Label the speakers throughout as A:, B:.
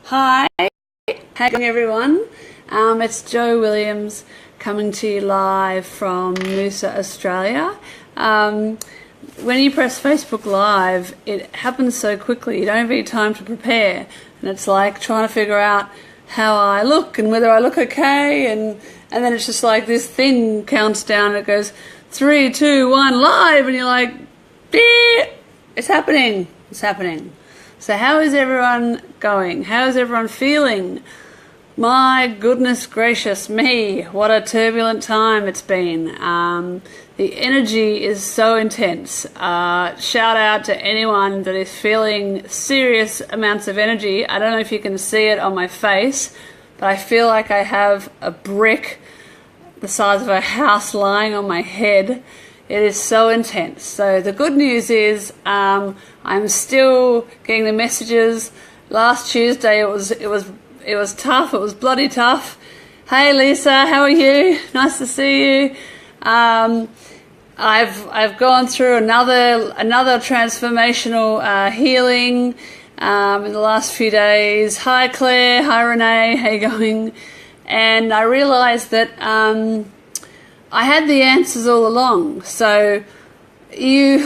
A: Hi, how going everyone? It's Jo Williams coming to you live from Noosa, Australia. When you press Facebook Live, it happens so quickly, you don't have any time to prepare. And it's like trying to figure out how I look and whether I look okay. And then it's just like this thing counts down and it goes 3, 2, 1, live. And you're like, yeah, it's happening. It's happening. So how is everyone going? How is everyone feeling? My goodness gracious me, what a turbulent time it's been. The energy is so intense. Shout out to anyone that is feeling serious amounts of energy. I don't know if you can see it on my face, but I feel like I have a brick the size of a house lying on my head. It is so intense. So the good news is I'm still getting the messages. Last Tuesday it was tough. It was bloody tough. Hey Lisa, how are you? Nice to see you. I've gone through another transformational healing in the last few days. Hi Claire, hi Renee, how you going? And I realised that I had the answers all along. So we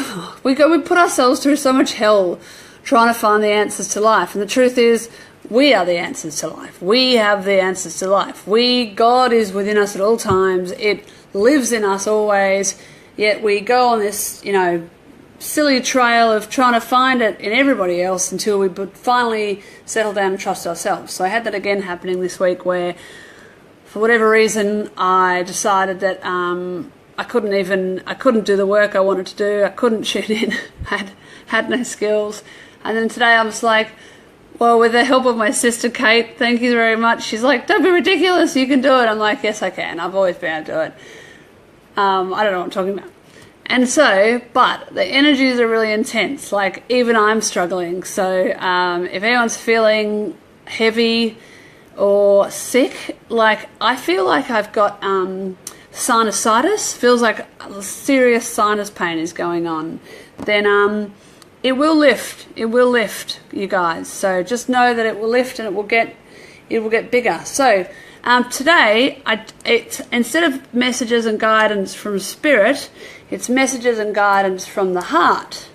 A: put ourselves through so much hell trying to find the answers to life, and the truth is we are the answers to life. We have the answers to life. God is within us at all times. It lives in us always. Yet we go on this, silly trail of trying to find it in everybody else until we finally settle down and trust ourselves. So I had that again happening this week where, for whatever reason, I decided that I couldn't do the work I wanted to do. I couldn't tune in. had no skills. And then today I was like, well, with the help of my sister Kate, thank you very much. She's like, don't be ridiculous, you can do it. I'm like, yes, I can. I've always been able to do it. I don't know what I'm talking about. And so, but the energies are really intense. Like, even I'm struggling. So if anyone's feeling heavy or sick, like, I feel like I've got sinusitis, feels like a serious sinus pain is going on, then it will lift, you guys. So just know that it will lift and it will get bigger. So today, instead of messages and guidance from spirit, it's messages and guidance from the heart.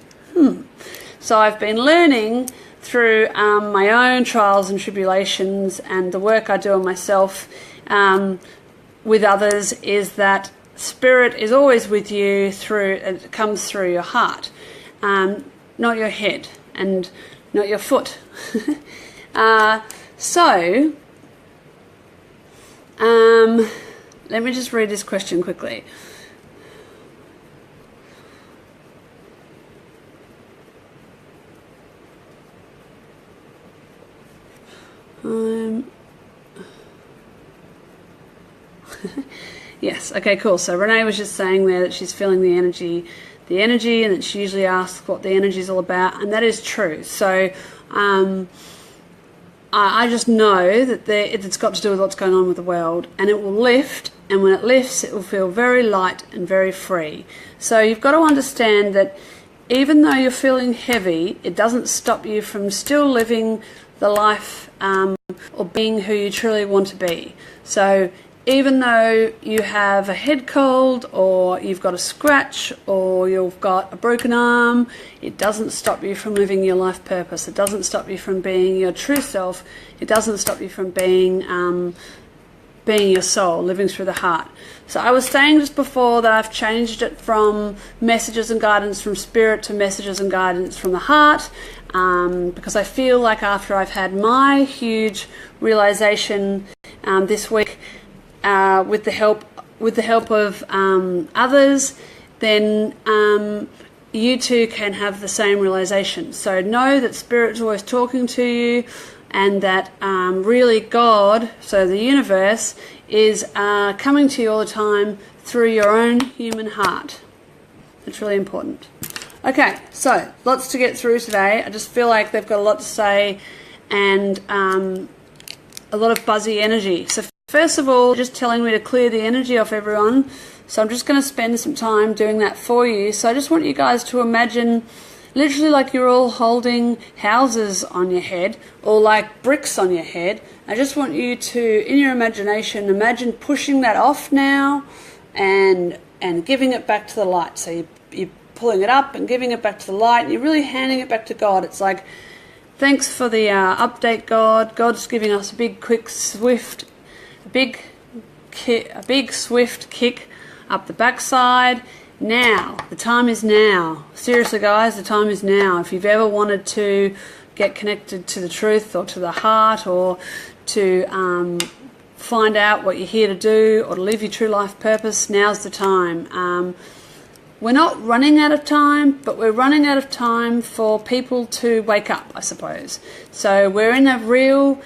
A: So I've been learning through my own trials and tribulations and the work I do on myself with others, is that spirit is always with you it comes through your heart, not your head and not your foot. So let me just read this question quickly. Yes, okay, cool. So Renee was just saying there that she's feeling the energy, and that she usually asks what the energy is all about, and that is true. So I just know that it's got to do with what's going on with the world, and it will lift, and when it lifts, it will feel very light and very free. So you've got to understand that even though you're feeling heavy, it doesn't stop you from still living the life or being who you truly want to be. So even though you have a head cold, or you've got a scratch, or you've got a broken arm, it doesn't stop you from living your life purpose. It doesn't stop you from being your true self. It doesn't stop you from being your soul, living through the heart. So I was saying just before that I've changed it from messages and guidance from spirit to messages and guidance from the heart, because I feel like after I've had my huge realization this week, with the help of others, then you too can have the same realization. So know that Spirit's always talking to you, and that really God, so the universe, is coming to you all the time through your own human heart. It's really important. Okay, so lots to get through today. I just feel like they've got a lot to say, and a lot of buzzy energy. So first of all, just telling me to clear the energy off everyone. So I'm just going to spend some time doing that for you. So I just want you guys to imagine literally like you're all holding houses on your head or like bricks on your head. I just want you to, in your imagination, imagine pushing that off now and giving it back to the light. So you're pulling it up and giving it back to the light, and you're really handing it back to God. It's like, thanks for the update, God. God's giving us a big, quick, swift, big swift kick up the backside. Now, the time is now. Seriously, guys, the time is now. If you've ever wanted to get connected to the truth or to the heart or to find out what you're here to do or to live your true life purpose, now's the time. We're not running out of time, but we're running out of time for people to wake up, I suppose. So we're in a real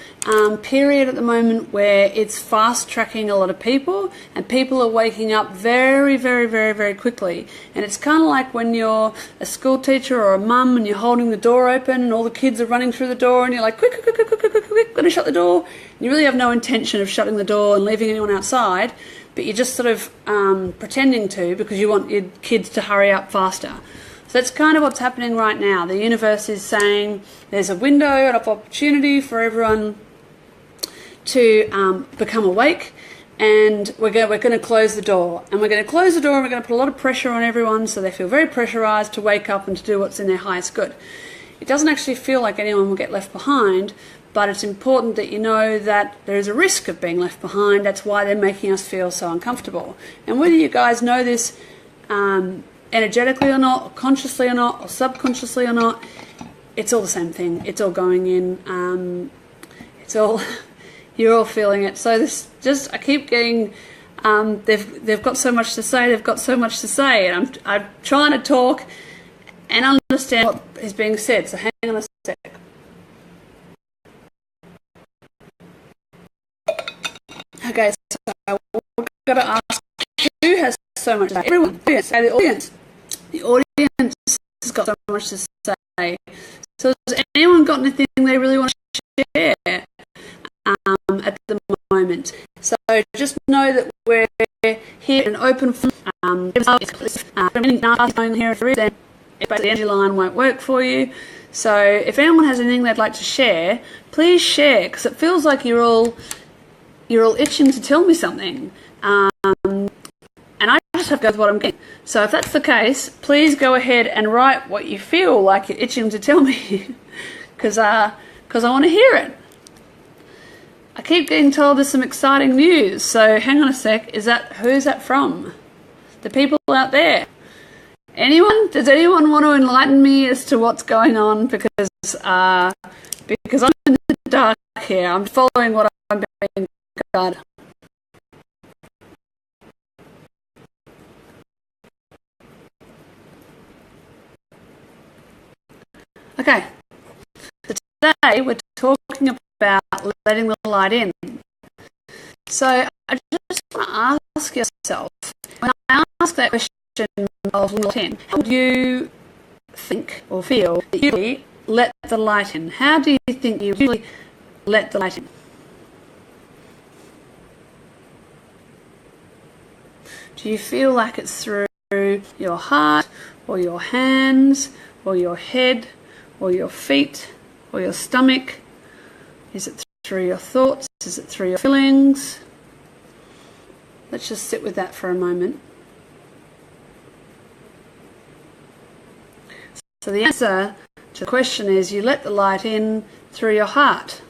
A: period at the moment where it's fast-tracking a lot of people, and people are waking up very, very, very, very quickly. And it's kind of like when you're a school teacher or a mum and you're holding the door open and all the kids are running through the door and you're like, quick, quick, quick, quick, quick, quick, quick, going to shut the door. And you really have no intention of shutting the door and leaving anyone outside, but you're just sort of pretending to because you want your kids to hurry up faster. So that's kind of what's happening right now. The universe is saying there's a window of opportunity for everyone to become awake, and we're going to close the door. And we're going to close the door and we're going to put a lot of pressure on everyone so they feel very pressurized to wake up and to do what's in their highest good. It doesn't actually feel like anyone will get left behind, but it's important that you know that there is a risk of being left behind. That's why they're making us feel so uncomfortable. And whether you guys know this energetically or not, or consciously or not, or subconsciously or not, it's all the same thing. It's all going in. It's all you're all feeling it. So this just I keep getting. They've got so much to say. They've got so much to say, and I'm trying to talk and understand what is being said. So hang on a sec. Okay, so we've got to ask who has so much to say. Everyone, the audience. The audience has got so much to say. So has anyone got anything they really want to share at the moment? So just know that we're here in an open forum. Going here, then the energy line won't work for you. So if anyone has anything they'd like to share, please share, because it feels like you're all itching to tell me something, and I just have to go with what I'm getting. So if that's the case, please go ahead and write what you feel like you're itching to tell me, because I want to hear it. I keep getting told there's some exciting news, so hang on a sec. Who's that from? The people out there. Anyone? Does anyone want to enlighten me as to what's going on? Because I'm in the dark here. I'm following what I'm being God. Okay, so today we're talking about letting the light in. So I just want to ask yourself, when I ask that question of 10, how do you think or feel that you really let the light in? How do you think you really let the light in? Do you feel like it's through your heart or your hands or your head or your feet or your stomach? Is it through your thoughts? Is it through your feelings? Let's just sit with that for a moment. So the answer to the question is you let the light in through your heart.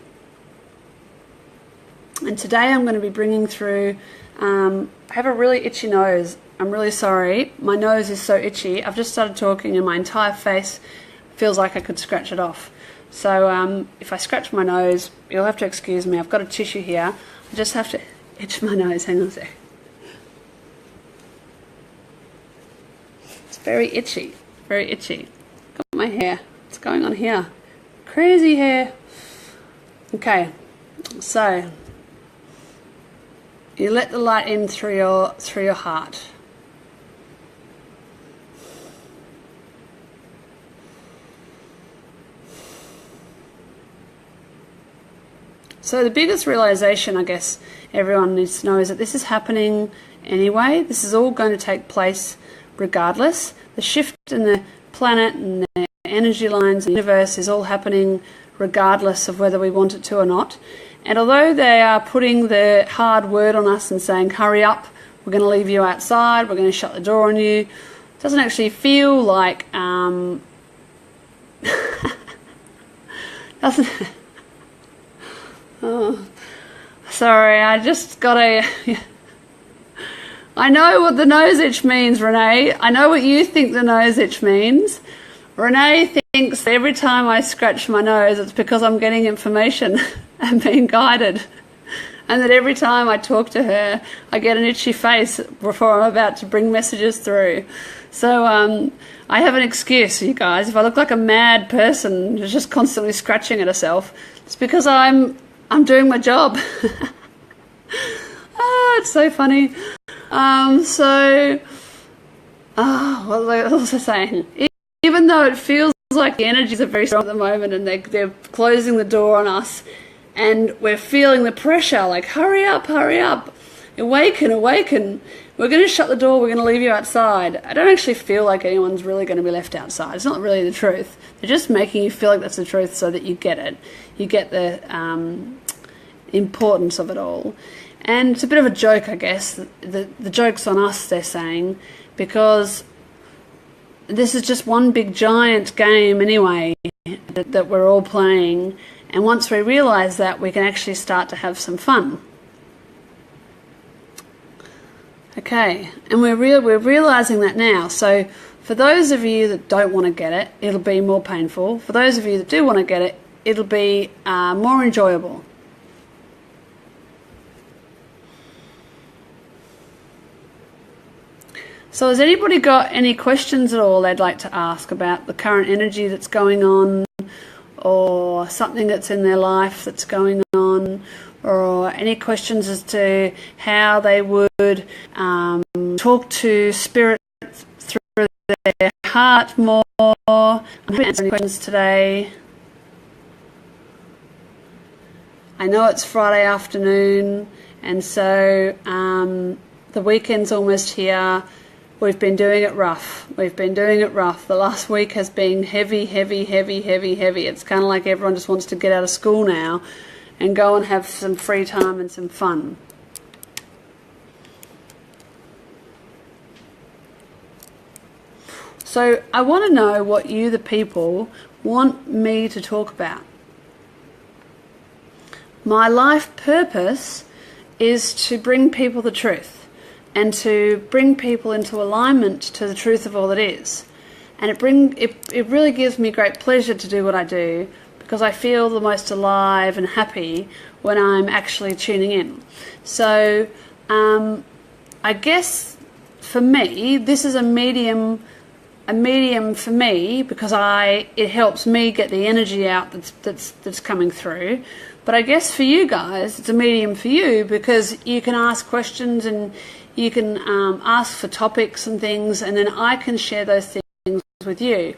A: And today I'm going to be bringing through, I have a really itchy nose. I'm really sorry. My nose is so itchy. I've just started talking and my entire face feels like I could scratch it off. So if I scratch my nose, you'll have to excuse me. I've got a tissue here. I just have to itch my nose. Hang on a sec. It's very itchy. Very itchy. Got my hair. What's going on here? Crazy hair. Okay. So you let the light in through your heart. So the biggest realization, I guess, everyone needs to know is that this is happening anyway. This is all going to take place regardless. The shift in the planet and the energy lines in the universe is all happening regardless of whether we want it to or not. And although they are putting the hard word on us and saying, hurry up, we're going to leave you outside, we're going to shut the door on you, it doesn't actually feel like, doesn't, oh, sorry, I just got a, I know what the nose itch means, Renee. I know what you think the nose itch means. Renee thinks every time I scratch my nose, it's because I'm getting information and being guided. And that every time I talk to her, I get an itchy face before I'm about to bring messages through. So I have an excuse, you guys. If I look like a mad person who's just constantly scratching at herself, it's because I'm doing my job. It's so funny. What was I saying? Even though it feels like the energies are very strong at the moment and they're closing the door on us and we're feeling the pressure, like, hurry up, awaken, we're going to shut the door, we're going to leave you outside. I don't actually feel like anyone's really going to be left outside. It's not really the truth. They're just making you feel like that's the truth so that you get it. You get the importance of it all. And it's a bit of a joke, I guess. The joke's on us, they're saying, because this is just one big giant game anyway that we're all playing, and once we realise that, we can actually start to have some fun. Okay, and we're realising that now. So for those of you that don't want to get it, it'll be more painful. For those of you that do want to get it, it'll be more enjoyable. So has anybody got any questions at all they'd like to ask about the current energy that's going on, or something that's in their life that's going on, or any questions as to how they would talk to spirit through their heart more? I'm answering questions today. I know it's Friday afternoon, and so the weekend's almost here. We've been doing it rough. The last week has been heavy. It's kind of like everyone just wants to get out of school now and go and have some free time and some fun. So I want to know what you, the people, want me to talk about. My life purpose is to bring people the truth, and to bring people into alignment to the truth of all that is. And it really gives me great pleasure to do what I do, because I feel the most alive and happy when I'm actually tuning in. So I guess for me, this is a medium for me, because it helps me get the energy out that's coming through. But I guess for you guys, it's a medium for you, because you can ask questions and you can ask for topics and things, and then I can share those things with you.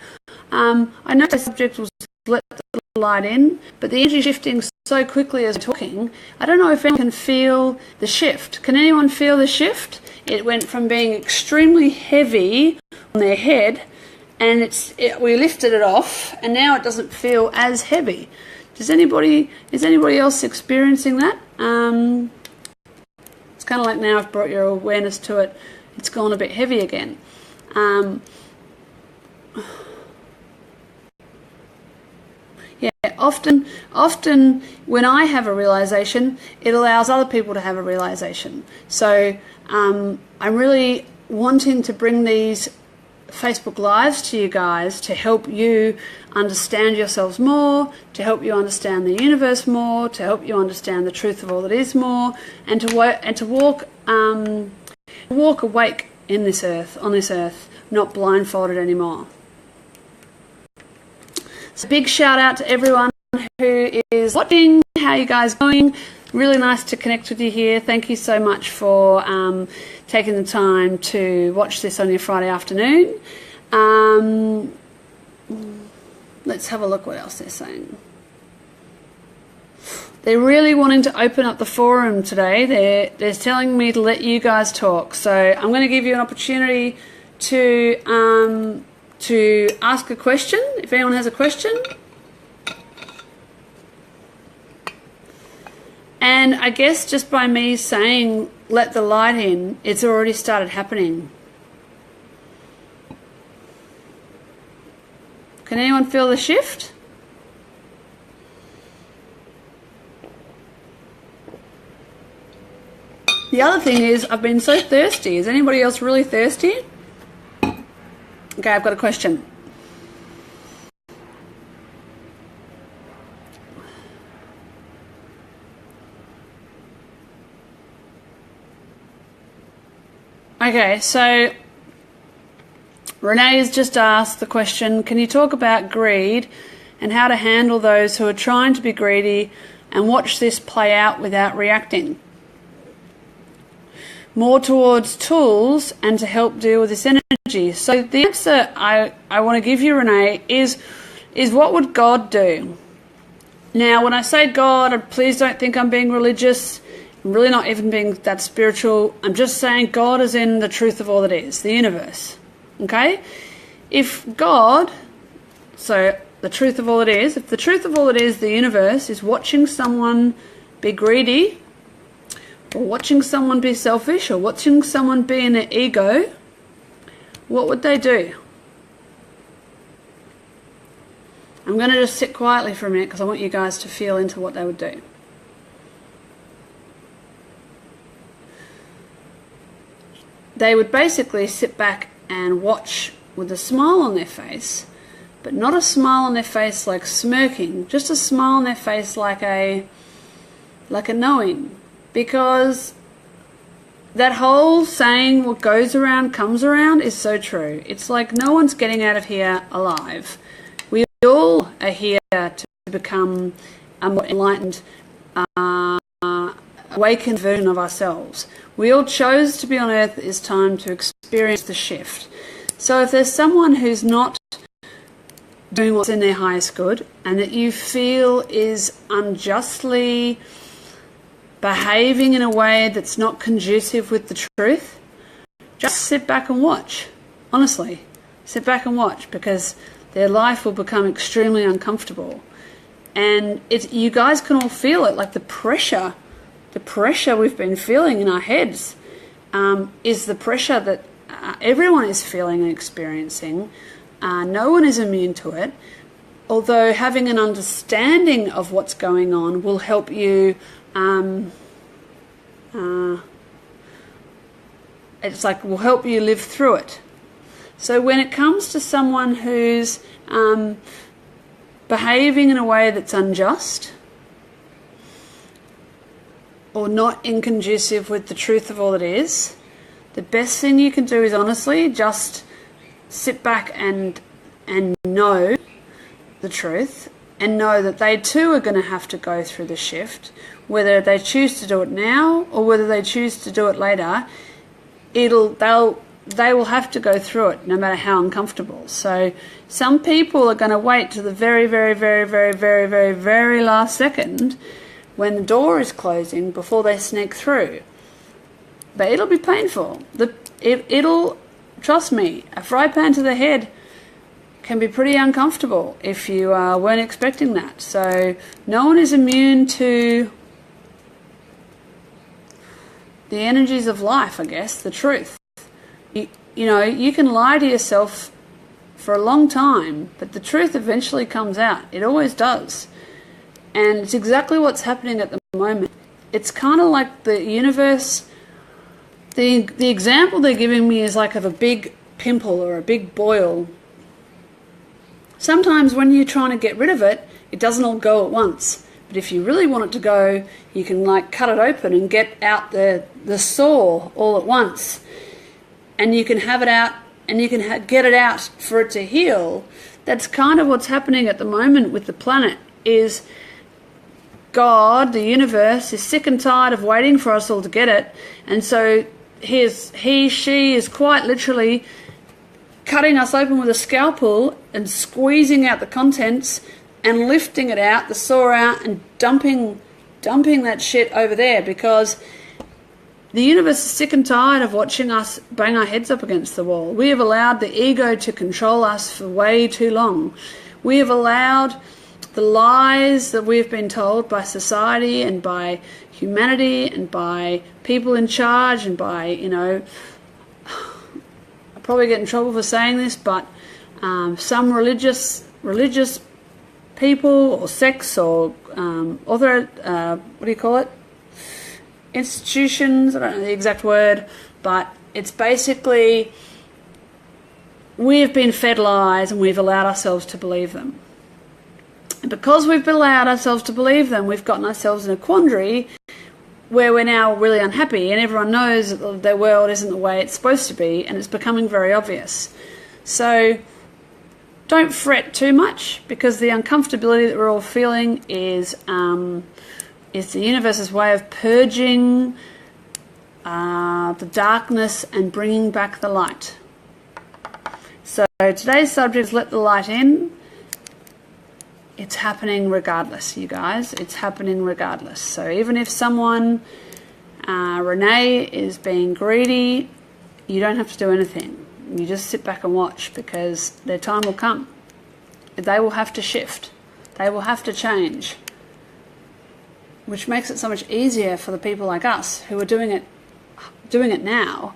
A: I know the subject was let the light in, but the energy shifting so quickly as we're talking, I don't know if anyone can feel the shift. Can anyone feel the shift? It went from being extremely heavy on their head, and we lifted it off, and now it doesn't feel as heavy. Is anybody else experiencing that? It's kind of like now I've brought your awareness to it, it's gone a bit heavy again. Often when I have a realization, it allows other people to have a realization. So I'm really wanting to bring these Facebook Lives to you guys to help you understand yourselves more, to help you understand the universe more, to help you understand the truth of all that is more, and to walk awake on this earth, not blindfolded anymore. So big shout out to everyone who is watching. How are you guys going? Really nice to connect with you here. Thank you so much for taking the time to watch this on your Friday afternoon. Let's have a look what else they're saying. They're really wanting to open up the forum today. They're telling me to let you guys talk. So I'm going to give you an opportunity to to ask a question, if anyone has a question. And I guess just by me saying, let the light in, it's already started happening. Can anyone feel the shift? The other thing is, I've been so thirsty. Is anybody else really thirsty? Okay, I've got a question. Okay, so Renee has just asked the question, can you talk about greed and how to handle those who are trying to be greedy and watch this play out without reacting? More towards tools and to help deal with this energy. So the answer I want to give you, Renee, is what would God do? Now, when I say God, please don't think I'm being religious. I'm really not even being that spiritual. I'm just saying God is in the truth of all that is, the universe. Okay? If God, so the truth of all it is, if the truth of all it is, the universe, is watching someone be greedy, or watching someone be selfish, or watching someone be in their ego, what would they do? I'm going to just sit quietly for a minute because I want you guys to feel into what they would do. They would basically sit back and watch with a smile on their face, but not a smile on their face like smirking, just a smile on their face like a knowing. Because that whole saying, what goes around comes around, is so true. It's like no one's getting out of here alive. We all are here to become a more enlightened, awakened version of ourselves. We all chose to be on earth. It's time to experience the shift. So if there's someone who's not doing what's in their highest good and that you feel is unjustly behaving in a way that's not conducive with the truth, just sit back and watch. Honestly, sit back and watch, because their life will become extremely uncomfortable. And you guys can all feel it, like the pressure we've been feeling in our heads is the pressure that everyone is feeling and experiencing. No one is immune to it, although having an understanding of what's going on will help you will help you live through it. So when it comes to someone who's behaving in a way that's unjust or not inconducive with the truth of all it is, the best thing you can do is honestly just sit back and know the truth, and know that they too are going to have to go through the shift. Whether they choose to do it now or whether they choose to do it later, they will have to go through it, no matter how uncomfortable. So some people are going to wait to the very, very, very, very, very, very, very last second when the door is closing before they sneak through. But it'll be painful. It'll, trust me, a fry pan to the head can be pretty uncomfortable if you weren't expecting that. So no one is immune to the energies of life, I guess, the truth. You know, you can lie to yourself for a long time, but the truth eventually comes out. It always does. And it's exactly what's happening at the moment. It's kind of like the universe. The example they're giving me is like of a big pimple or a big boil. Sometimes when you're trying to get rid of it, it doesn't all go at once. But if you really want it to go, you can like cut it open and get out the sore all at once. And you can have it out and you can get it out for it to heal. That's kind of what's happening at the moment with the planet, is God, the universe, is sick and tired of waiting for us all to get it. And so she is quite literally cutting us open with a scalpel and squeezing out the contents and lifting it out, the sore out, and dumping that shit over there, because The universe is sick and tired of watching us bang our heads up against the wall. We have allowed the ego to control us for way too long. We have allowed the lies that we've been told by society and by humanity and by people in charge and by, I'll probably get in trouble for saying this, but some religious people or sects or other, what do you call it? Institutions, I don't know the exact word, but it's basically we have been fed lies and we've allowed ourselves to believe them. And because we've allowed ourselves to believe them, we've gotten ourselves in a quandary where we're now really unhappy, and everyone knows that their world isn't the way it's supposed to be, and it's becoming very obvious. So don't fret too much, because the uncomfortability that we're all feeling is the universe's way of purging the darkness and bringing back the light. So today's subject is let the light in. It's happening regardless, you guys. It's happening regardless. So even if someone, Renee, is being greedy, you don't have to do anything. You just sit back and watch, because their time will come. They will have to shift. They will have to change. Which makes it so much easier for the people like us who are doing it now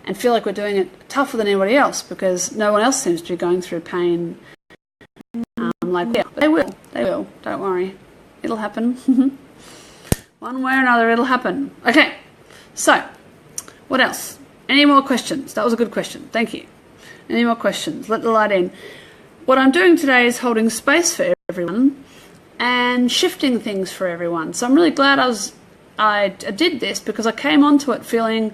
A: and feel like we're doing it tougher than anybody else, because no one else seems to be going through pain like we are. They will, don't worry. It'll happen. One way or another, it'll happen. Okay, so what else? Any more questions? That was a good question. Thank you. Any more questions? Let the light in. What I'm doing today is holding space for everyone and shifting things for everyone. So I'm really glad I did this, because I came onto it feeling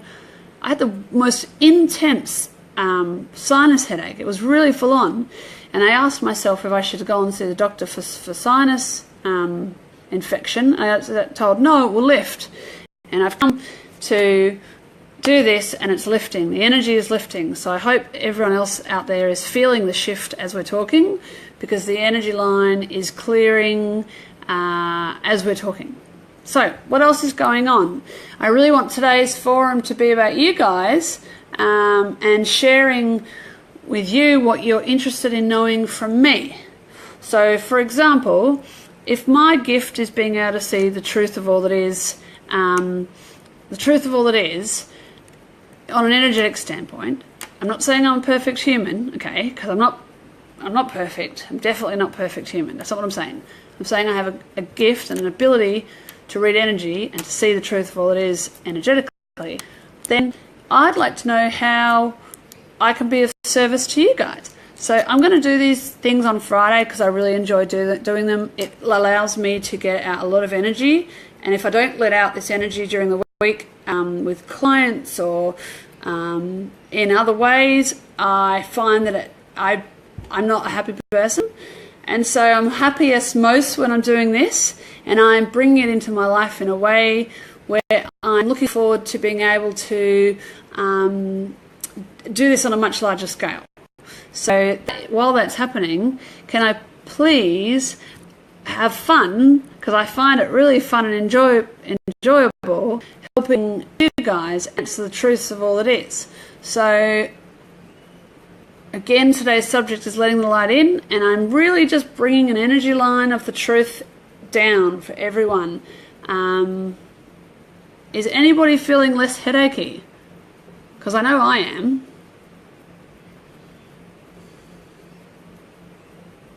A: I had the most intense sinus headache. It was really full on. And I asked myself if I should go and see the doctor for sinus infection. I was told, no, it will lift. And I've come to do this, and it's lifting. The energy is lifting. So I hope everyone else out there is feeling the shift as we're talking, because the energy line is clearing as we're talking. So what else is going on? I really want today's forum to be about you guys and sharing with you what you're interested in knowing from me. So, for example, if my gift is being able to see the truth of all that is, on an energetic standpoint, I'm not saying I'm a perfect human, okay, because I'm not perfect. I'm definitely not perfect human. That's not what I'm saying. I'm saying I have a gift and an ability to read energy and to see the truth of all that is energetically. Then I'd like to know how I can be of service to you guys. So I'm going to do these things on Friday because I really enjoy doing them. It allows me to get out a lot of energy, and if I don't let out this energy during the week with clients or in other ways, I find that I'm not a happy person. And so I'm happiest most when I'm doing this, and I'm bringing it into my life in a way where I'm looking forward to being able to do this on a much larger scale. So while that's happening, can I please have fun, because I find it really fun and enjoyable helping you guys answer the truths of all it is. So again, today's subject is letting the light in, and I'm really just bringing an energy line of the truth down for everyone. Is anybody feeling less headachy? Because I know I am.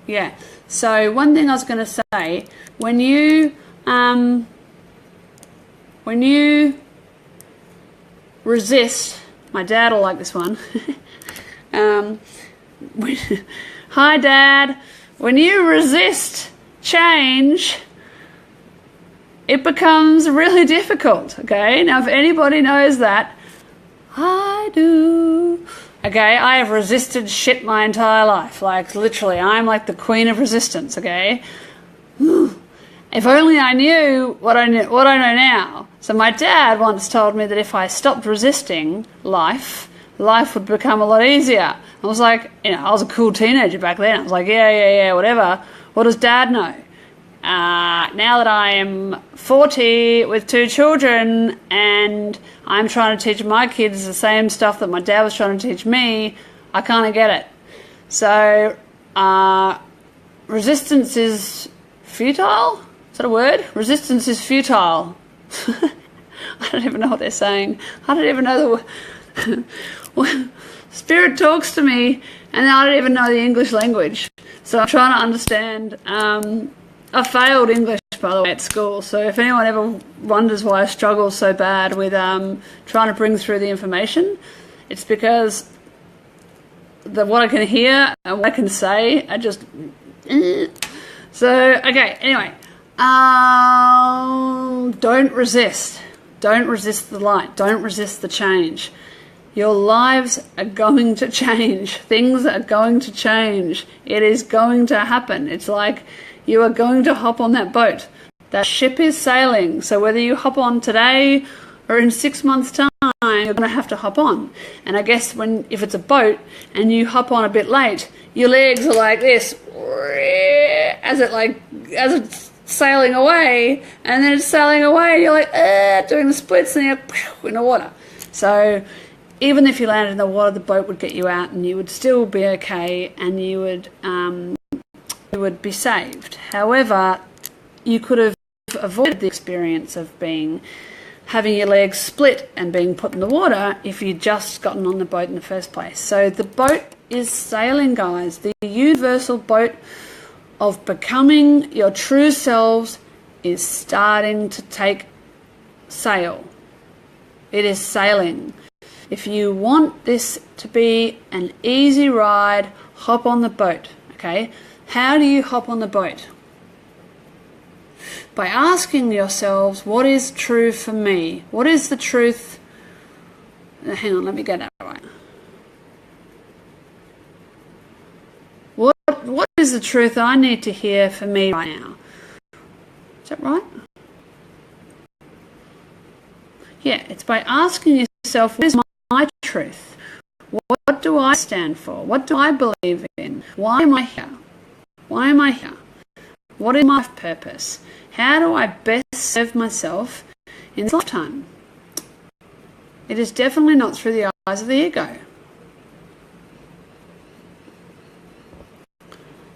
A: Yeah. So one thing I was going to say, when you resist, my dad will like this one. Hi, Dad. When you resist change, it becomes really difficult. Okay. Now, if anybody knows that, I do. Okay, I have resisted shit my entire life. Like, literally, I'm like the queen of resistance, okay? If only I knew what I know now. So my dad once told me that if I stopped resisting life would become a lot easier. I was like, I was a cool teenager back then. I was like, yeah, whatever. What does Dad know? now that I am 40 with 2 children and I'm trying to teach my kids the same stuff that my dad was trying to teach me, I kind of get it. So resistance is futile? Is that a word? Resistance is futile. I don't even know what they're saying. I don't even know the Spirit talks to me and I don't even know the English language. So I'm trying to understand. I failed English, by the way, at school. So if anyone ever wonders why I struggle so bad with trying to bring through the information, it's because what I can hear and what I can say are just... So, okay, anyway. Don't resist. Don't resist the light. Don't resist the change. Your lives are going to change. Things are going to change. It is going to happen. It's like you are going to hop on that boat. That ship is sailing. So whether you hop on today or in 6 months' time, you're going to have to hop on. And I guess if it's a boat and you hop on a bit late, your legs are like this as it's sailing away, and then it's sailing away, and you're like doing the splits, and you're in the water. So even if you landed in the water, the boat would get you out, and you would still be okay, and you would be saved. However, you could have avoided the experience of having your legs split and being put in the water if you'd just gotten on the boat in the first place. So the boat is sailing, guys. The universal boat of becoming your true selves is starting to take sail. It is sailing. If you want this to be an easy ride, hop on the boat, okay? How do you hop on the boat? By asking yourselves, what is true for me? What is the truth? Hang on, let me get that right. What is the truth I need to hear for me right now? Is that right? Yeah, it's by asking yourself, what is my truth? What do I stand for? What do I believe in? Why am I here? Why am I here? What is my purpose? How do I best serve myself in this lifetime? It is definitely not through the eyes of the ego.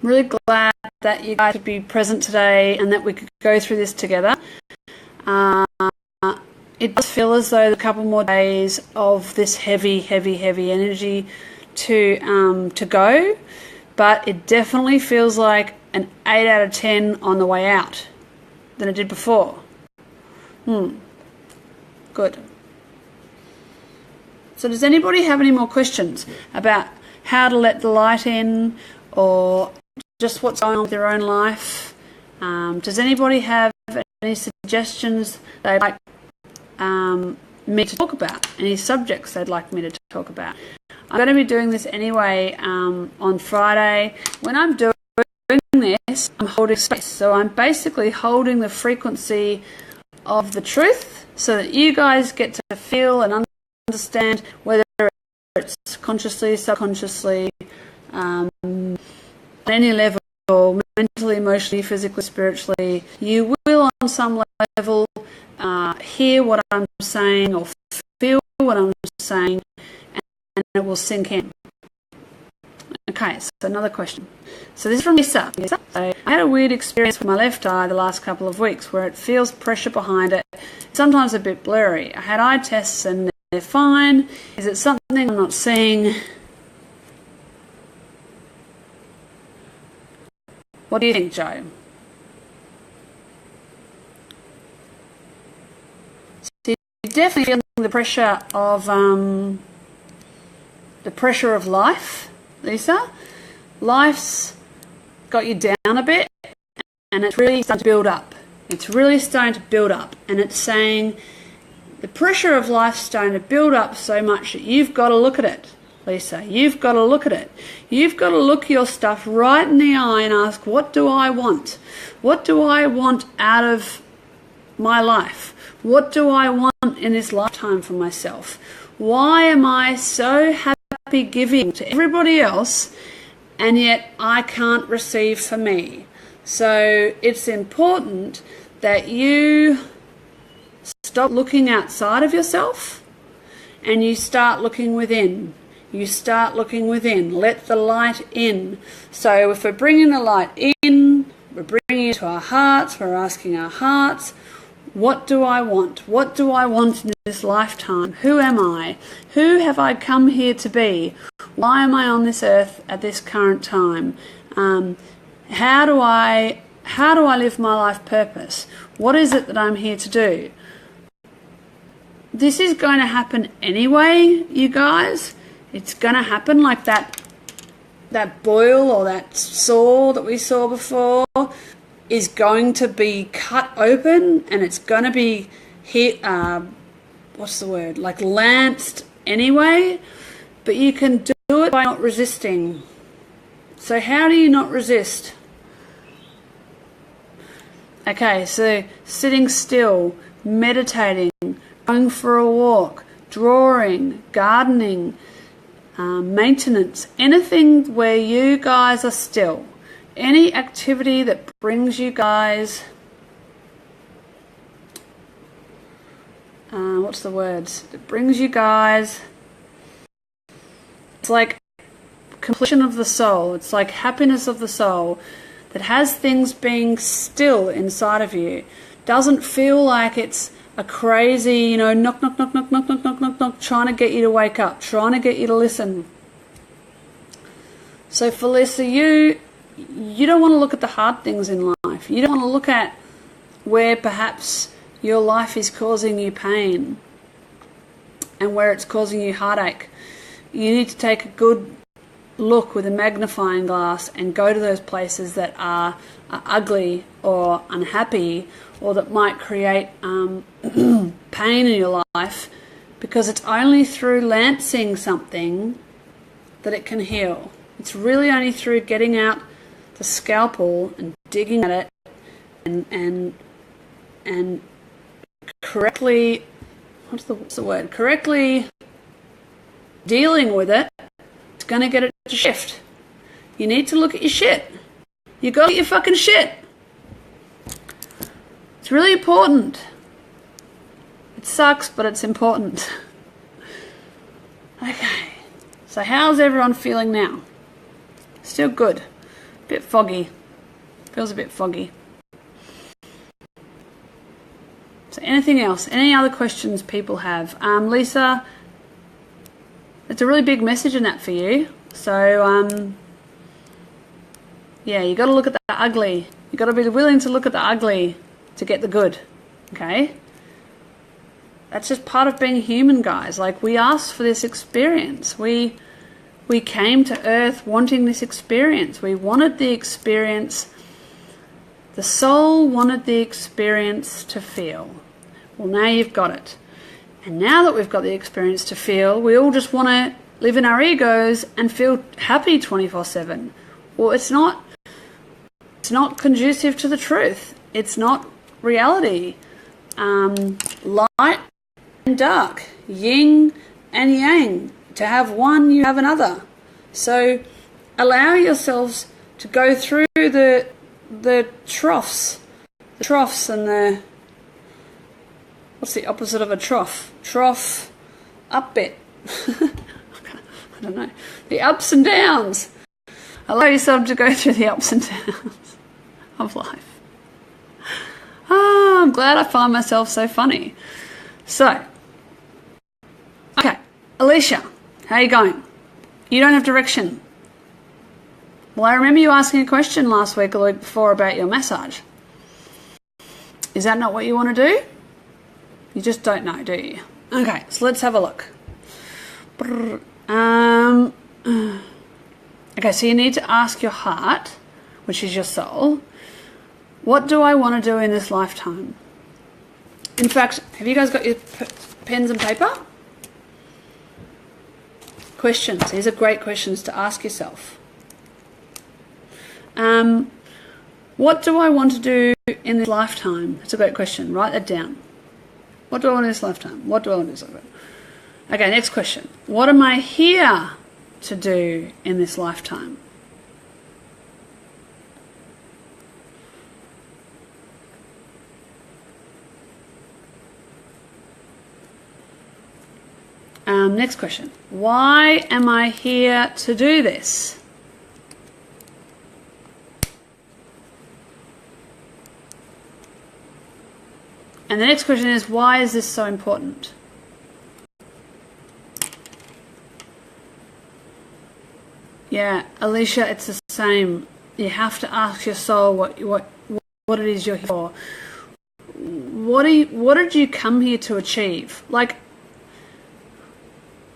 A: I'm really glad that you guys could be present today and that we could go through this together. It does feel as though there's a couple more days of this heavy energy to go, but it definitely feels like an 8 out of 10 on the way out than it did before. Good. So does anybody have any more questions about how to let the light in, or just what's going on with their own life? Does anybody have any suggestions they'd like me to talk about? Any subjects they'd like me to talk about? I'm going to be doing this anyway on Friday. When I'm doing this, I'm holding space. So I'm basically holding the frequency of the truth so that you guys get to feel and understand, whether it's consciously, subconsciously, on any level, mentally, emotionally, physically, spiritually. You will on some level hear what I'm saying or feel what I'm saying, and it will sink in. Okay, so another question. So this is from Lisa. So I had a weird experience with my left eye the last couple of weeks where it feels pressure behind it. It's sometimes a bit blurry. I had eye tests and they're fine. Is it something I'm not seeing? What do you think, Joe? So you're definitely feeling the pressure of life, Lisa. Life's got you down a bit, and it's really starting to build up. It's really starting to build up, and it's saying the pressure of life's starting to build up so much that you've got to look at it, Lisa. You've got to look at it. You've got to look your stuff right in the eye and ask, what do I want? What do I want out of my life? What do I want in this lifetime for myself? Why am I so happy giving to everybody else, and yet I can't receive for me? So it's important that you stop looking outside of yourself and you start looking within. You start looking within. Let the light in. So if we're bringing the light in, we're bringing it to our hearts, we're asking our hearts, what do I want? What do I want in this lifetime? Who am I? Who have I come here to be? Why am I on this earth at this current time? How do I live my life purpose? What is it that I'm here to do? This is going to happen anyway, you guys. It's going to happen like that boil or that saw that we saw before is going to be cut open, and it's going to be hit, like lanced anyway, but you can do it by not resisting. So how do you not resist? Okay, so sitting still, meditating, going for a walk, drawing, gardening, maintenance, anything where you guys are still, any activity that brings you guys, it brings you guys, it's like completion of the soul, it's like happiness of the soul, that has things being still inside of you, doesn't feel like it's a crazy, knock, knock, knock, knock, knock, knock, knock, knock, knock, trying to get you to wake up, trying to get you to listen. So Felissa, you don't want to look at the hard things in life. You don't want to look at where perhaps your life is causing you pain and where it's causing you heartache. You need to take a good look with a magnifying glass and go to those places that are ugly or unhappy, or that might create pain in your life, because it's only through lancing something that it can heal. It's really only through getting out the scalpel and digging at it and correctly, correctly dealing with it, it's going to get it to shift. You need to look at your shit. You got your fucking shit. It's really important. It sucks, but it's important. Okay. So how's everyone feeling now? Still good. A bit foggy. Feels a bit foggy. So anything else? Any other questions people have? Lisa, it's a really big message in that for you. So, yeah, you got to look at the ugly. You got to be willing to look at the ugly to get the good. Okay? That's just part of being human, guys. Like, we asked for this experience. We came to Earth wanting this experience. We wanted the experience. The soul wanted the experience to feel. Well, now you've got it. And now that we've got the experience to feel, we all just want to live in our egos and feel happy 24/7. Well, it's not conducive to the truth. It's not reality. Light and dark, yin and yang. To have one, you have another. So allow yourselves to go through the troughs and the, what's the opposite of a trough? Trough, up bit. I don't know. The ups and downs. Allow yourself to go through the ups and downs of life. I'm glad I find myself so funny. So, okay, Alicia, how you going? You don't have direction. Well, I remember you asking a question last week or the week before about your massage. Is that not what you want to do? You just don't know, do you? Okay, so let's have a look. Okay, so you need to ask your heart, which is your soul, what do I want to do in this lifetime? In fact, have you guys got your pens and paper? Questions. These are great questions to ask yourself. What do I want to do in this lifetime? That's a great question. Write that down. What do I want in this lifetime? What do I want in this lifetime? Okay, next question. What am I here to do in this lifetime? Next question. Why am I here to do this? And the next question is, why is this so important? Yeah, Alicia, it's the same. You have to ask your soul what it is you're here for. What did you come here to achieve? Like,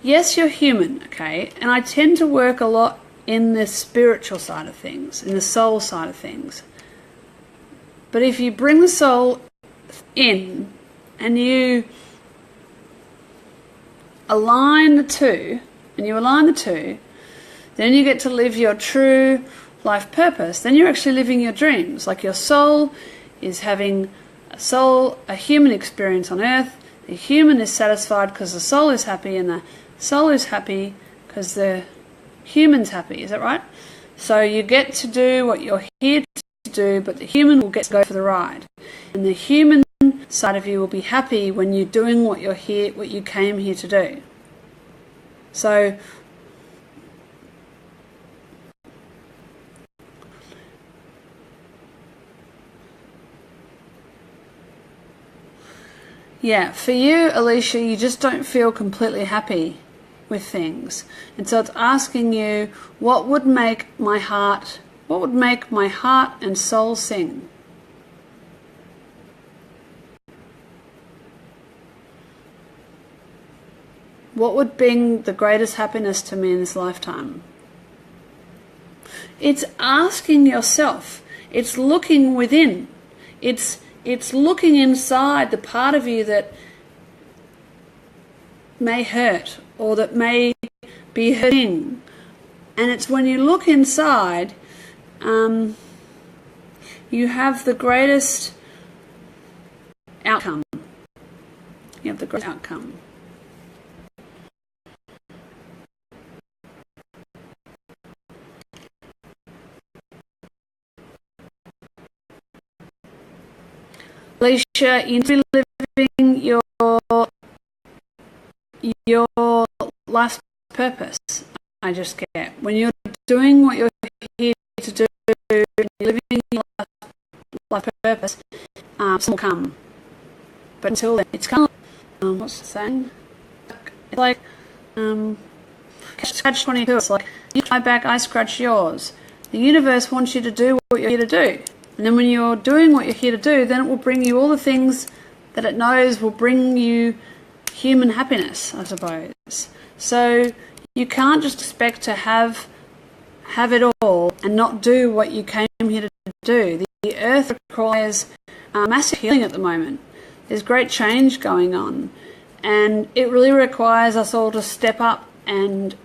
A: yes, you're human, okay? And I tend to work a lot in the spiritual side of things, in the soul side of things. But if you bring the soul in and you align the two, then you get to live your true life purpose. Then you're actually living your dreams. Like, your soul is having a human experience on earth. The human is satisfied because the soul is happy, and the soul is happy because the human's happy. Is that right? So you get to do what you're here to do, but the human will get to go for the ride. And the human side of you will be happy when you're doing what you came here to do. So yeah, for you, Alicia, you just don't feel completely happy with things. And so it's asking you, what would make my heart and soul sing? What would bring the greatest happiness to me in this lifetime? It's asking yourself. It's looking within. It's looking inside the part of you that may hurt or that may be hurting. And it's when you look inside, you have the greatest outcome. You have the greatest outcome. Alicia, you need to be living your life's purpose. I just get when you're doing what you're here to do, you're living your life purpose. Some will come, but until then, it's kind of what's the saying? It's like scratch 22. It's like you try back, I scratch yours. The universe wants you to do what you're here to do. And then when you're doing what you're here to do, then it will bring you all the things that it knows will bring you human happiness, I suppose. So you can't just expect to have it all and not do what you came here to do. The earth requires massive healing at the moment. There's great change going on. And it really requires us all to step up and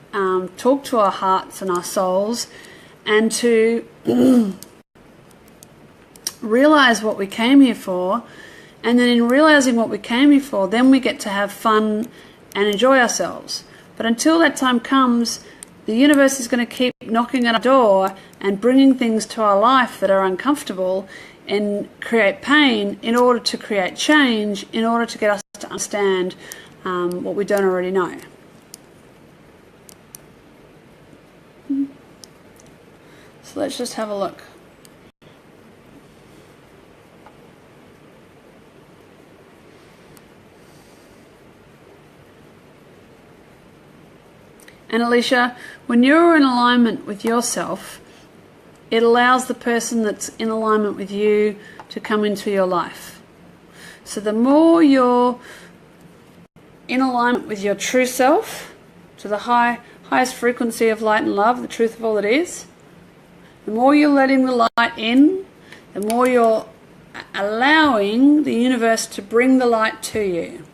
A: talk to our hearts and our souls and to realize what we came here for, and then in realizing what we came here for, then we get to have fun and enjoy ourselves. But until that time comes, the universe is going to keep knocking at our door and bringing things to our life that are uncomfortable and create pain in order to create change, in order to get us to understand what we don't already know. So let's just have a look. And Alicia, when you're in alignment with yourself, it allows the person that's in alignment with you to come into your life. So the more you're in alignment with your true self, to the highest frequency of light and love, the truth of all it is, the more you're letting the light in, the more you're allowing the universe to bring the light to you,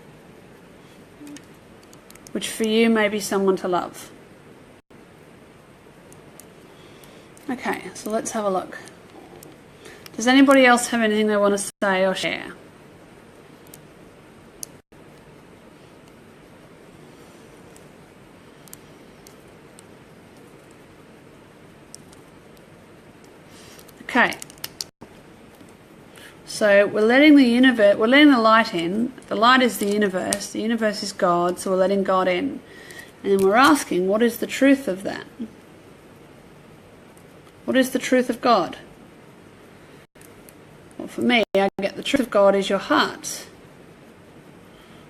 A: which for you may be someone to love. Okay, so let's have a look. Does anybody else have anything they want to say or share? Okay. So we're letting the universe, we're letting the light in. The light is the universe is God, so we're letting God in. And then we're asking, what is the truth of that? What is the truth of God? Well, for me, I get the truth of God is your heart.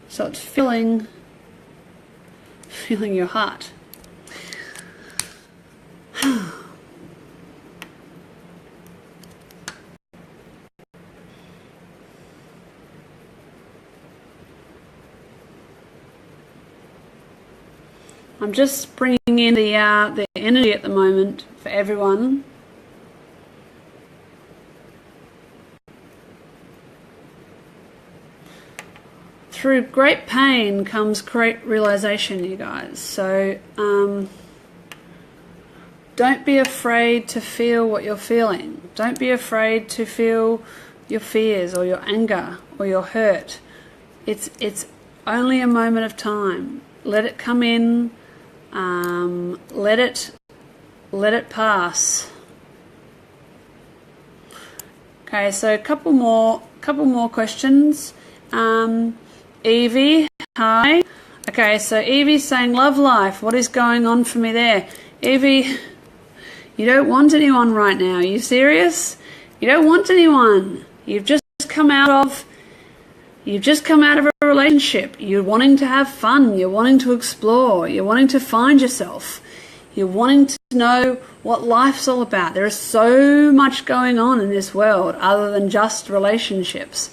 A: So it's feeling your heart. I'm just bringing in the energy at the moment for everyone. Through great pain comes great realization, you guys. So don't be afraid to feel what you're feeling. Don't be afraid to feel your fears or your anger or your hurt. It's only a moment of time. Let it come in. Let it pass. Okay, so a couple more questions. Evie, hi. Okay, so Evie's saying, love life. What is going on for me there? Evie, you don't want anyone right now. Are you serious? You don't want anyone. You've just come out of a relationship. You're wanting to have fun. You're wanting to explore. You're wanting to find yourself. You're wanting to know what life's all about. There is so much going on in this world other than just relationships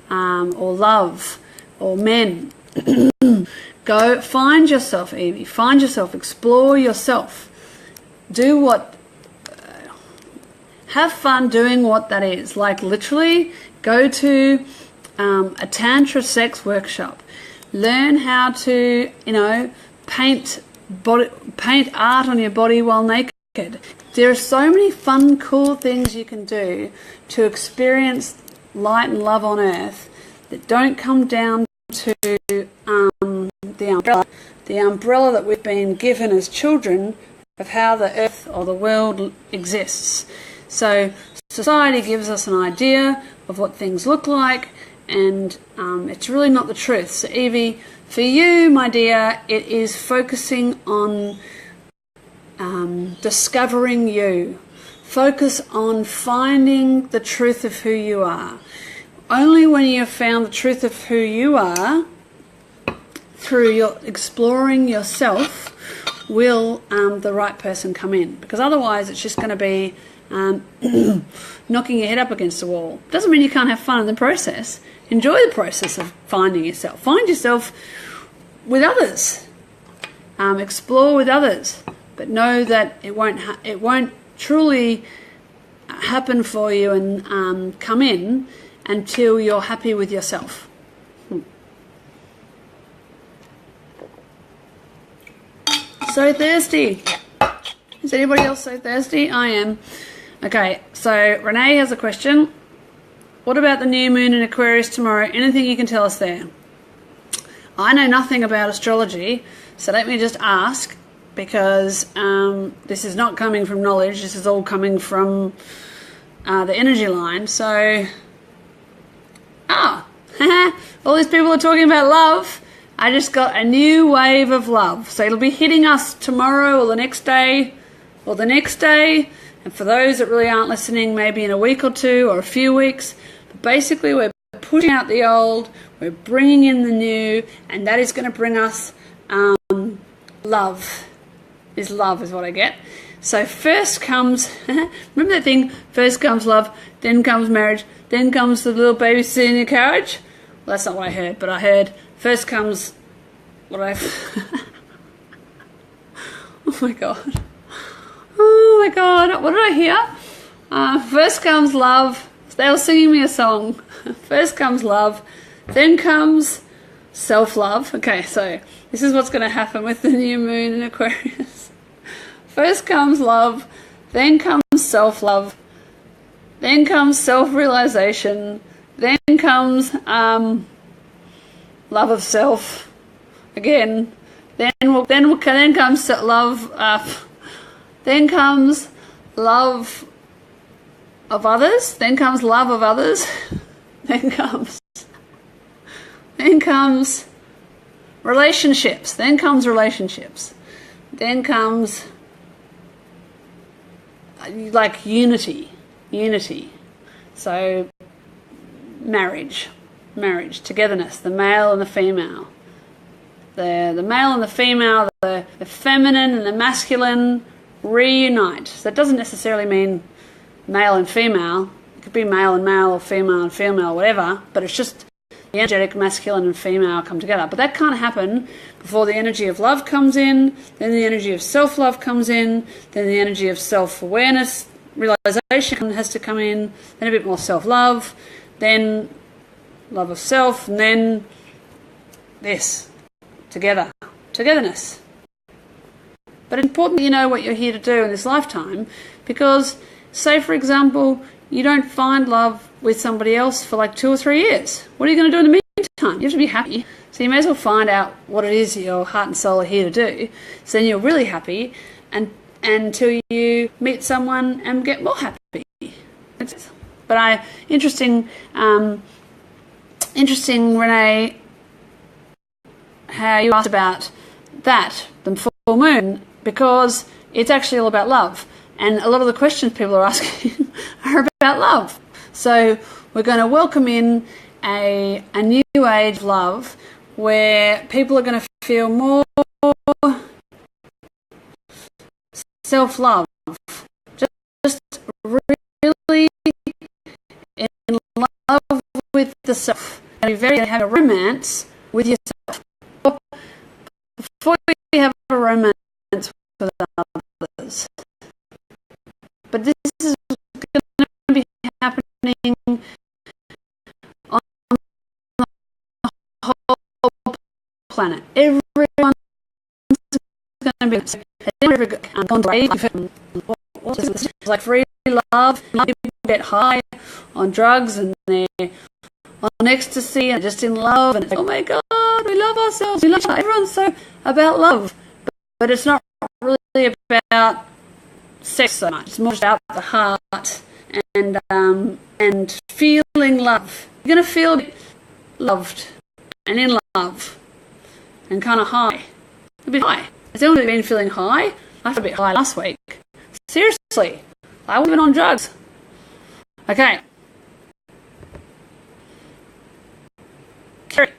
A: or love or men. Go find yourself, Evie. Find yourself. Explore yourself. Do what... have fun doing what that is. Like literally go to a tantra sex workshop. Learn how to, paint art on your body while naked. There are so many fun, cool things you can do to experience light and love on earth that don't come down to the umbrella that we've been given as children of how the earth or the world exists. So society gives us an idea of what things look like, and it's really not the truth. So Evie, for you, my dear, it is focusing on discovering you. Focus on finding the truth of who you are. Only when you have found the truth of who you are, through your exploring yourself, will the right person come in. Because otherwise it's just going to be knocking your head up against the wall. Doesn't mean you can't have fun in the process. Enjoy the process of finding yourself. Find yourself with others. Explore with others. But know that it won't truly happen for you and come in until you're happy with yourself. So thirsty. Is anybody else so thirsty? I am. Okay, so Renee has a question. What about the new moon in Aquarius tomorrow? Anything you can tell us there? I know nothing about astrology, so let me just ask, because this is not coming from knowledge. This is all coming from the energy line. So, all these people are talking about love. I just got a new wave of love. So it'll be hitting us tomorrow or the next day or the next day. And for those that really aren't listening, maybe in a week or two or a few weeks. But basically, we're pushing out the old, we're bringing in the new, and that is going to bring us love. Love is what I get. So first comes, remember that thing, first comes love, then comes marriage, then comes the little baby sitting in your carriage? Well, that's not what I heard, but I heard first comes what I... Oh my God. Oh my God, what did I hear? First comes love. They were singing me a song. First comes love, then comes self-love. Okay, so this is what's going to happen with the new moon in Aquarius. First comes love, then comes self-love, then comes self-realization, then comes love of self again. Then comes love. Then comes love of others. Then comes love of others. Then comes relationships. Then comes like unity. So marriage, togetherness, the male and the female. The male and the female, the feminine and the masculine reunite. So that doesn't necessarily mean male and female. It could be male and male or female and female, whatever, but it's just the energetic masculine and female come together. But that can't happen before the energy of love comes in, then the energy of self-love comes in, then the energy of self-awareness, realization has to come in, then a bit more self-love, then love of self, and then this, togetherness. But it's important that you know what you're here to do in this lifetime, because, say for example, you don't find love with somebody else for like 2 or 3 years. What are you going to do in the meantime? You have to be happy. So you may as well find out what it is your heart and soul are here to do. So then you're really happy until you meet someone and get more happy. But interesting, Renee, how you asked about that, the full moon, because it's actually all about love. And a lot of the questions people are asking are about love. So we're going to welcome in a new age of love where people are going to feel more self-love, just really in love with the self, and be very have a romance with yourself before you have a romance with others. But this is going to be happening on the whole planet. Everyone's going to be like free love. People get high on drugs and they're on ecstasy and just in love, and it's like, oh my God, we love ourselves. We love everyone's so about love, but it's not really about sex so much. It's more about the heart and feeling love. You're going to feel loved and in love and kind of high. A bit high. Has anyone been feeling high? I felt a bit high last week. Seriously. I would have been on drugs. Okay. Kerry.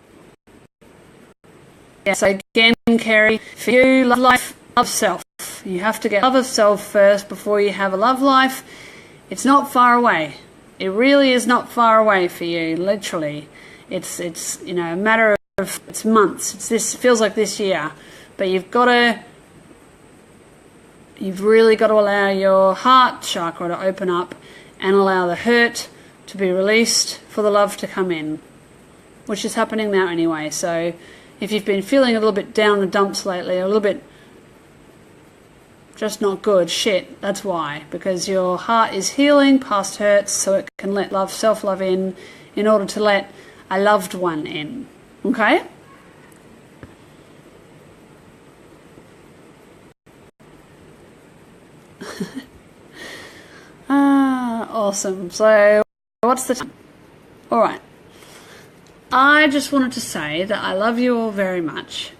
A: Yeah, so again, Kerry, for you, love life, love self. You have to get love of self first before you have a love life. It's not far away. It really is not far away for you, literally. It's a matter of it's months. It feels like this year. But you've really got to allow your heart chakra to open up and allow the hurt to be released for the love to come in, which is happening now anyway. So if you've been feeling a little bit down the dumps lately, a little bit just not good, shit, that's why. Because your heart is healing past hurts so it can let love, self-love in order to let a loved one in. Okay? Awesome. So what's the time? All right. I just wanted to say that I love you all very much,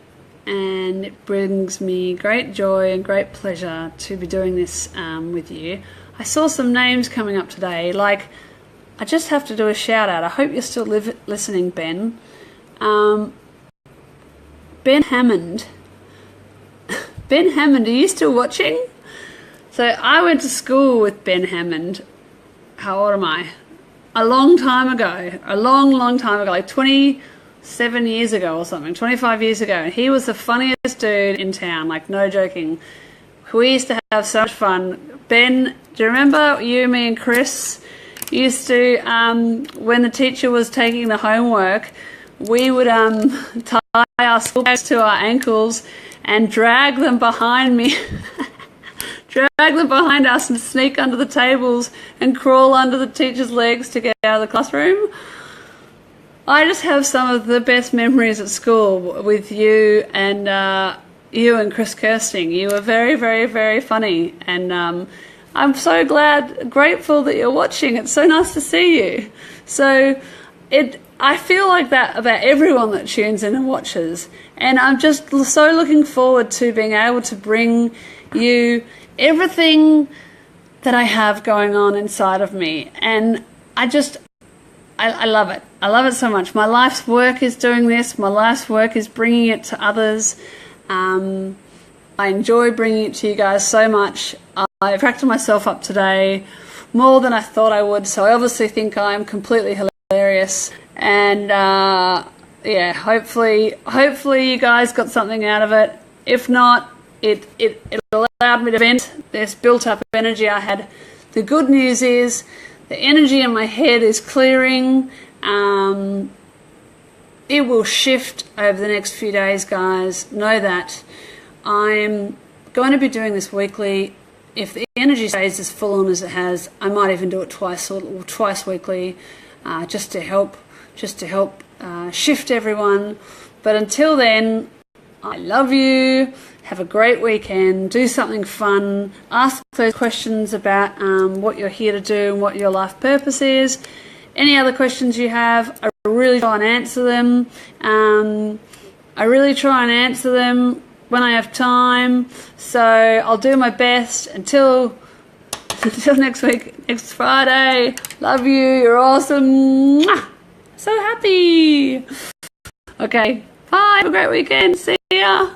A: and it brings me great joy and great pleasure to be doing this with you. I saw some names coming up today. Like, I just have to do a shout out. I hope you're still listening, Ben. Ben Hammond. Ben Hammond, are you still watching? So I went to school with Ben Hammond. How old am I? A long time ago. A long time ago. Like 27 years ago or something. 25 years ago. And he was the funniest dude in town. Like, no joking. We used to have so much fun. Ben, do you remember you, me and Chris used to, when the teacher was taking the homework, we would tie our school bags to our ankles and drag them behind me. Drag them behind us and sneak under the tables and crawl under the teacher's legs to get out of the classroom. I just have some of the best memories at school with you and Chris Kirsting. You were very, very, very funny, and I'm so grateful that you're watching. It's so nice to see you. So I feel like that about everyone that tunes in and watches, and I'm just so looking forward to being able to bring you everything that I have going on inside of me. And I love it. I love it so much. My life's work is doing this. My life's work is bringing it to others. I enjoy bringing it to you guys so much. I cracked myself up today more than I thought I would, so I obviously think I'm completely hilarious. And yeah, hopefully you guys got something out of it. If not, it allowed me to vent this built up energy I had. The good news is the energy in my head is clearing. It will shift over the next few days, guys. Know that. I'm going to be doing this weekly. If the energy stays as full on as it has, I might even do it twice weekly, just to help shift everyone. But until then, I love you. Have a great weekend. Do something fun. Ask those questions about what you're here to do and what your life purpose is. Any other questions you have, I really try and answer them. When I have time. So I'll do my best until next week, next Friday. Love you. You're awesome. Mwah! So happy. Okay. Bye. Have a great weekend. See ya.